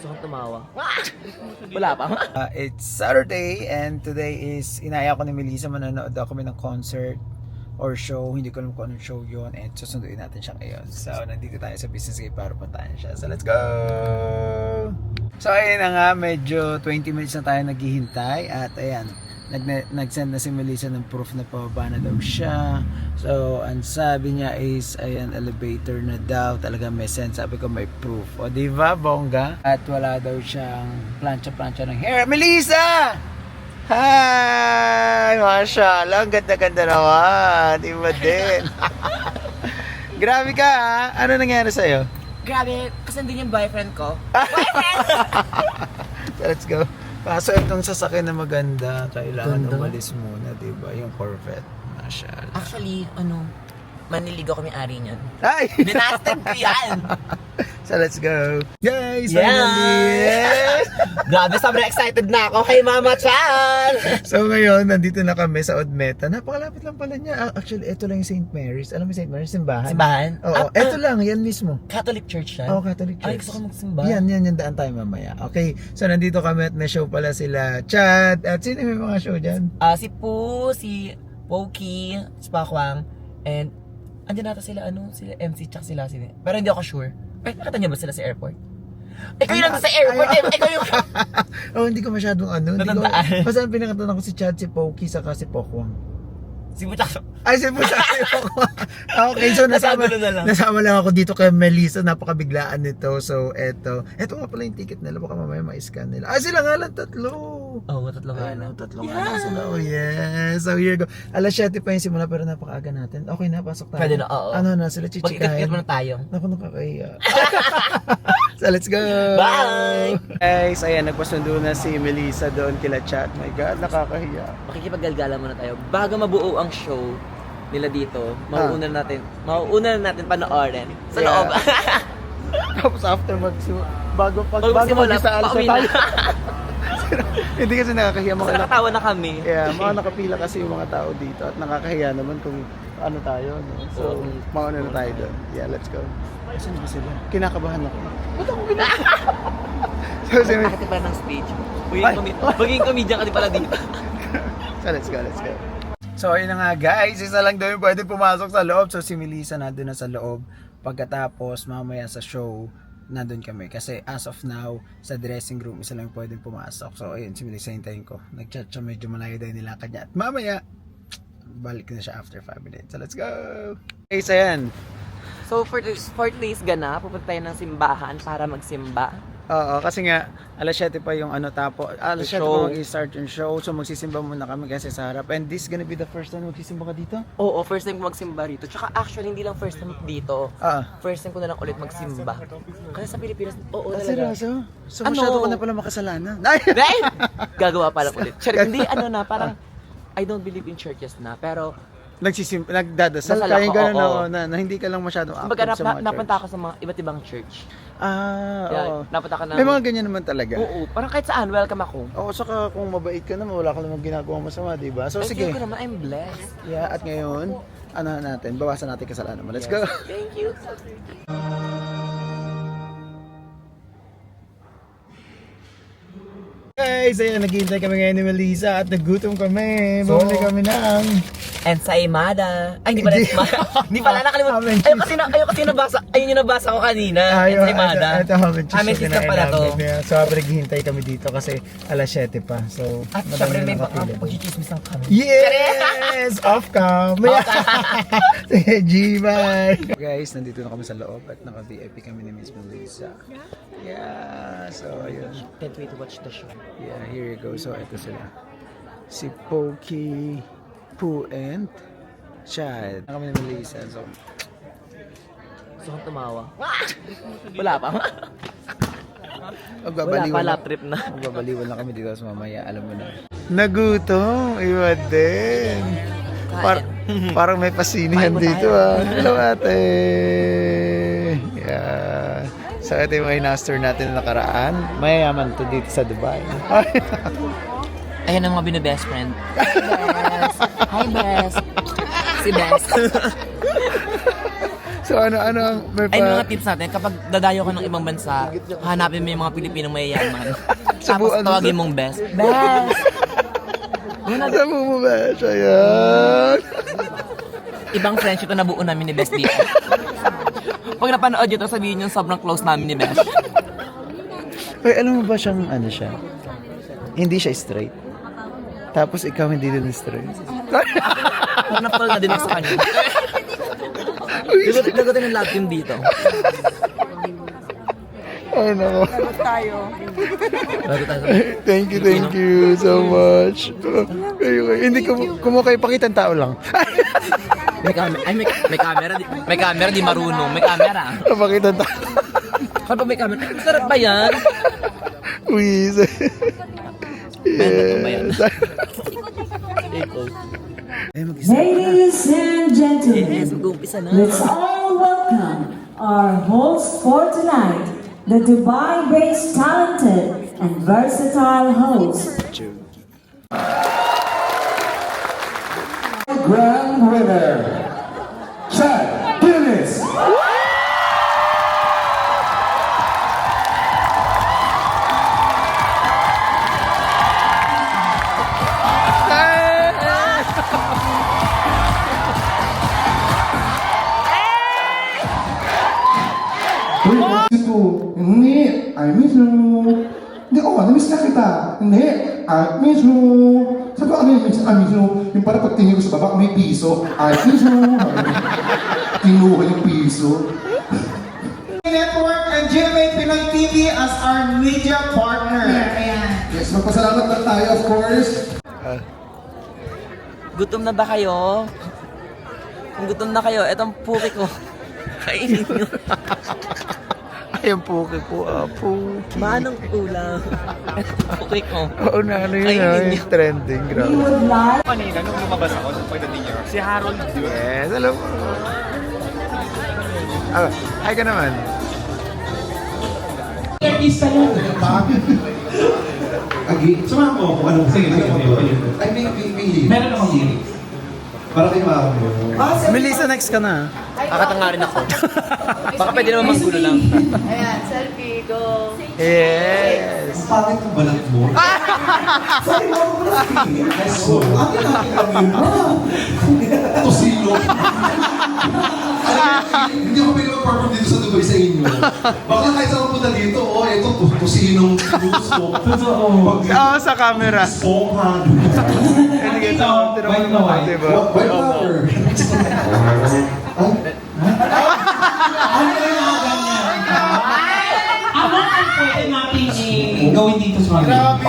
Gusto kong tumawa. Wala pa. It's Saturday and today is inaya ko ni Melissa, manonood daw kami ng concert or show. Hindi ko alam kung anong show yun and susunduin natin siya ngayon. So nandito tayo sa Business Gate para puntahan siya. So let's go! So ayun na nga, medyo 20 minutes na tayo naghihintay at ayan, nag-send na si Melissa ng proof na pababa na daw siya. So ang sabi niya is ayan, elevator na daw, talaga may send. Sabi ko may proof, o diba bongga? At wala daw siyang plancha ng hair. Melissa! Hi! Mashallah, ang ganda-ganda naman, diba din? Grabe ka ha? Ano nangyari sa'yo? Grabe, kasi hindi yung boyfriend ko. So let's go. Kaso itong sasakyan na maganda, kailangan Ganda. umalis muna, diba? Yung Corvette. Mashallah. Actually, maniligaw kami ari niyan. Ay! Binasted ko yan! So let's go. Guys, Yeah! finally! Grabe, sobrang excited na ako kay Mama Chan! So ngayon, nandito na kami sa Odmeta. Napakalapit lang pala niya. Actually, ito lang yung St. Mary's. Alam mo St. Mary's? Simbahan? Simbahan? Oo, ito lang. Yan mismo. Catholic Church yan? Oo, Catholic Church. Ay, gusto ko magsimba. Yan, daan tayo mamaya. Okay, so nandito kami at may show pala sila Chad. At sino may mga show dyan? Si Poo, si Pokey, si Pakwang, and andyan nata sila, sila MC tsaka sila. Pero hindi ako sure. Ay, nakita niyo ba sila sa airport? Ikaw yung nandun sa airport, ikaw yung... Oh, hindi ko masyadong Natandaan. Basta ang pinakatanan ko si Chad, si Pokey, saka si Pokwang. Si Butchak. Ay, si Pokwang. Okay, so nasama lang ako dito kay Melissa. Napakabiglaan nito. So, eto nga pala yung ticket nila. Baka mamaya ma-scan nila. Ay, sila nga lang tatlo. Oo, tatlo nga na. Tatlo nga lang sila. Oh, yes. So, here you go. Alas 7 pa yung simula pero napakaaga natin. Okay na, pasok tayo. Pwede na, oo. Ano na, sila chichikahin. Mag-ikot muna tayo. Naku, nakakahiya. So, let's go. Bye! Guys, ayan, nagpasundo na si Melissa doon kila Chat. My God, nakakahiya. Makikipaggalgala muna tayo. Bago mabuo ang show nila dito, mauuna na natin panoorin sa Yeah. loob. Tapos after bago magsimula, mag-isa pauwi tayo. na. Hindi kasi nakakahiya Kasi mga nakatawa na kami. yeah, mga nakapila kasi yung mga tao dito at nakakahiya naman kung ano tayo, no? So, mauna na tayo doon. Yeah, let's go. Saan ba sila? Kinakabahan ako. Ba't ako kinakabahan? So, Nakakati pala ng stage. Maging comedian ka din pala dito. So, let's go. So, ayun na nga guys, isa lang daw yung pwede pumasok sa loob. So, si Melissa nandun na sa loob. Pagkatapos, mamaya sa show, nandun kami. Kasi as of now, sa dressing room, isa lang yung pwede pumasok. So, ayun, si Melissa hintayin ko. Nag-chat siya, medyo malayo daw yung nilakad niya. At mamaya, balik na siya after 5 minutes. So, let's go! Okay, so yan. So for today's gana, pupunta tayo ng simbahan para magsimba. Oo, kasi nga, alas 7 pa yung alas 7 show. pa mag-start yung show. So, magsisimba muna kami kasi sa harap. And this is gonna be the first time magsisimba ka dito? Oo, first time ko magsimba rito. Tsaka actually, hindi lang first time dito. First time ko na lang ulit magsimba. Kasi sa Pilipinas, oo talaga. Seryoso? So, Ano? masyado ka na pala makasalanan. Right? Gagawa pa lang ulit. Hindi, parang, I don't believe in churches na, pero, Nagdadasal Dasal kaya ako, gano'n oo. na hindi ka lang masyadong kumbaga, active sa mga napunta church. ako sa mga iba't ibang church. Oo. Napunta ka na. May mga ganyan naman talaga. Oo, parang kahit saan, welcome ako. Oo, saka kung mabait ka naman, wala ka namang ginagawa masama, di ba? So, I sige. feel ko naman, I'm blessed. Yeah, at ngayon, bawasan natin kasalanan mo. Let's go! Thank you. Guys, ayun, naghihintay kami ngayon ni Melissa at nagutom kami. Bumili kami ng... Ensaymada. Ay, hindi pala ensaymada. Hindi pala, nakalimutan. Ayun kasi yung nabasa ko kanina. Ensaymada. Ito, ham and cheese. Ham and cheese na pala to. So, naghihintay kami dito kasi alas 7 pa. So, At syempre may pag-chismis lang kami. Yes! Off cam! Sige, G-bye! Guys, nandito na kami sa loob at naka-VIP kami ni Miss Melissa. Yeah! So, ayun. Can't wait to watch the show. Yeah, here you go. So, ito sila. Si Pokey, Poo, and Chad. Kami ni Melissa. So, Gusto kong tumawa. Wala pa. Wala pa, lap trip na. Magbabaliwan lang kami dito sa mamaya, alam mo na. Nagutom, iwa din. Parang may pasinihan dito Hello ate. Yeah. So ito yung in-master natin na nakaraan. Mayayaman to dito sa Dubai. Ayan ang mga best friend. Hi, Best. Si Best. So ano ang may Ay, mga tips natin, kapag dadayo ka ng ibang bansa, hanapin mo yung mga Pilipinong mayayaman. Tapos Subuan mo tawagin mong best. Best! Sa mo ba? Ayan. Ibang friendship na nabuo namin ni Best dito. Pag napanood nyo to, sabihin nyo sobrang close namin ni Best. Hoy, alam mo ba siyang ano siya? Hindi siya straight. Tapos ikaw hindi din straight. Parang napal na din ako sa kanya. Lagotin ng love team dito. Ay, nako. Lagot tayo sa... Thank you so much. Hindi ko kayo pakita ang tao lang. May camera, di marunong. May camera. Pakita ang tao. Kapag may camera, ay, sarap ba yan? Wiz. Benta ba yan? Ladies and gentlemen, Yes, mag-uumpisa na. let's all welcome our host for tonight, the Dubai-based talented and versatile host. Grand winner, Chad Guinness. Hindi, I miss you. Hindi, na-miss na kita. Hindi, I miss you. Sabi ko, ano yung miss? I miss you. Yung parang pagtingin ko sa baba, may piso. I miss you. Tinuha yung piso. Network and GMA Pinoy TV as our media partner. Yes, magpasalamat lang tayo, of course. Gutom na ba kayo? Kung gutom na kayo, etong puki ko. Kainin nyo. Ayun po po. Manong ulam. Etong puki ko. Oo na, ano yun Kainin ah, niyo. yung trending. We Grabe. would like Kanina, nung lumabas ako, nung pagdating niyo, si Harold yun. Yes, alam mo. Ah, hi ka naman. Artista yan. Agi, sumama mo kung anong sige. Ay, may Meron akong lyrics. para kay Mamo. Melissa, next ka na. Kakatanga rin ako. Baka pwede naman manggulo lang. Ayan, selfie, go. Yes. Ang pangit ng balat mo. Sabi mo ako na so, akin lang yun. Tosilo. Hindi ako pwede mag-perform dito sa Dubai sa inyo. Baka kahit saan punta dito, oh, ito, tosinong gusto. Oo, sa camera. Songhan. White diba? White power. Ano ang pwede natin gawin dito sa mga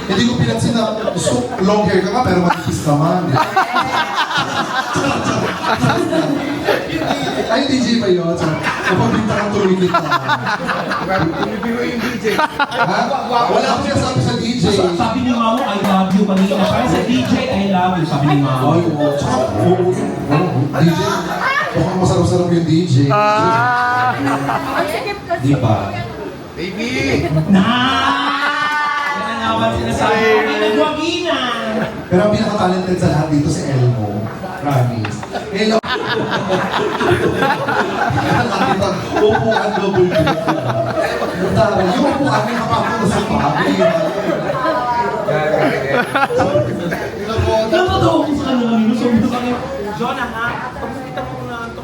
Hindi ko pinansin na gusto long hair ka pero matipis naman. Ay, DJ ba yun? Kapabinta kang tumigil ka. Bibiro yung DJ. Wala akong sinasabi sa DJ. Sabi ni Mamo, I love you. Kanina pa sa DJ, I love you. Sabi ni Mamo. Ay, oo. Tsaka, DJ. Mukhang masarap-sarap yung DJ. Di ba? Baby! Na! Yan ang naman sinasabi. Ay, nagwagi na! Pero ang pinaka-talented sa lahat dito si Elmo. Promise. Hello. Nakakita, upuan double dito. Yung upuan may kapako sa pabi. Napatawa ko sa kanila nino. Sabi ko kanya, Jonah ha? Pagkita mo na ito.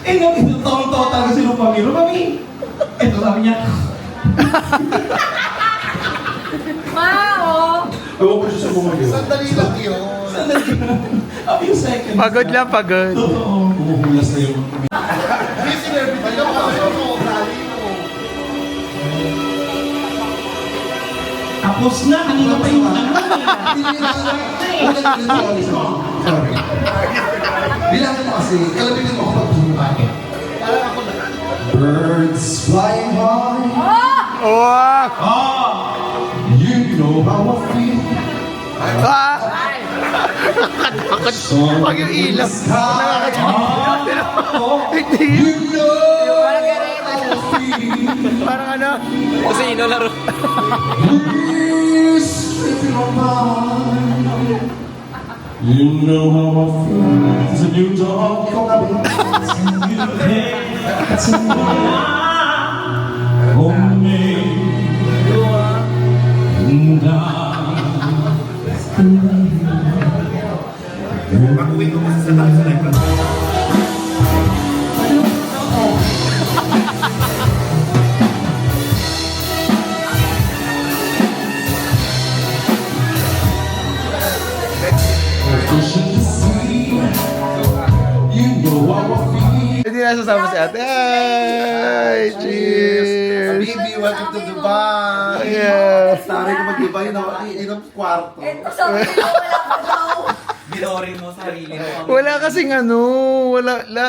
Eh, tawang-tawa talaga si Rupamiro. Mami! Ito sabi niya. Mao! Ewan ko siya sa mga yun. Sandali lang yun. A few seconds. Pagod lang, pagod. Totoo. Umuhulas na yung... Listener, ba't ka makasama mo? Dali mo. Tapos na, kanina pa yung ano eh. Sorry. Bilangin mo kasi, kalabitin mo ako pag bumukake. Birds flying high, Wow! Oh! you know how I feel. Ah! So Pag yung ilaw. Hindi. you know how I feel. Parang ano? Kasi ino laro. Please, if you don't mind. You know how I feel. It's a new dawn. Ikaw nga ba? Hindi na sasama si ate. Hi! Cheers! Baby, welcome to Dubai! Yeah. Sabi ko mag-Dubai na inom kwarto. Sabi ko, wala pa daw. Bilorin mo sarili mo. Wala kasing ano,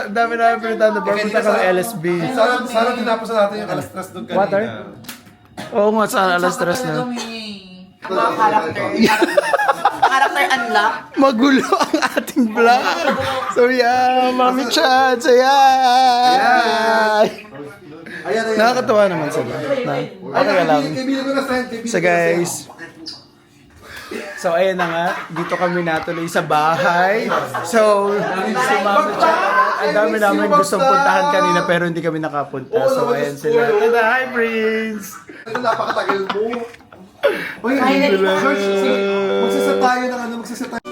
dami namin pinuntahan na bar, punta ka ng LSB. Sana tinapos na natin yung alas-tres doon kanina. Water? Oo nga, sana alas tres na. Mga character. Character unlock. Magulo ang ating vlog. So yeah, Mami Chat, so yeah. Ayan. Nakakatawa naman sila. Okay lang. Kaibigan ko na friend. So guys, so ayun na nga, dito kami natuloy sa bahay. So, si Mami Chat, ang dami namin gustong puntahan kanina pero hindi kami nakapunta. So ayun sila. Tada, hi Prince! Ito napakatagal mo. Uy, Ay, George, magsasat tayo ng ano, magsasat tayo.